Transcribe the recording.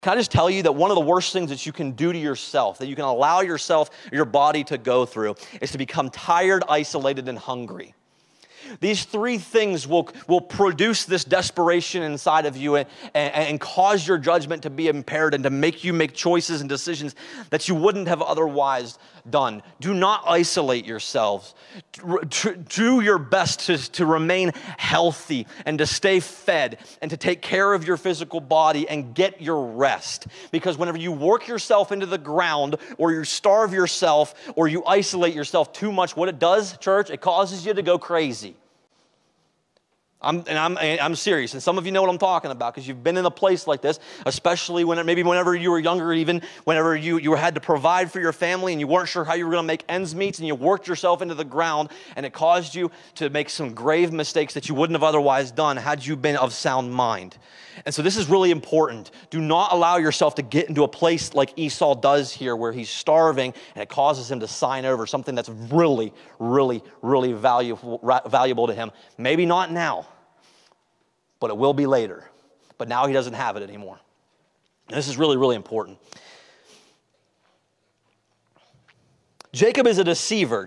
Can I just tell you that one of the worst things that you can do to yourself, that you can allow yourself, your body to go through, is to become tired, isolated, and hungry. These three things will produce this desperation inside of you and cause your judgment to be impaired and to make you make choices and decisions that you wouldn't have otherwise done. Do not isolate yourselves. Do your best to remain healthy and to stay fed and to take care of your physical body and get your rest. Because whenever you work yourself into the ground or you starve yourself or you isolate yourself too much, what it does, church, it causes you to go crazy. I'm serious, and some of you know what I'm talking about because you've been in a place like this, especially whenever you were younger, even whenever you had to provide for your family and you weren't sure how you were going to make ends meet, and you worked yourself into the ground, and it caused you to make some grave mistakes that you wouldn't have otherwise done had you been of sound mind. And so this is really important. Do not allow yourself to get into a place like Esau does here where he's starving and it causes him to sign over something that's really, really, really valuable to him. Maybe not now, but it will be later. But now he doesn't have it anymore. And this is really, really important. Jacob is a deceiver.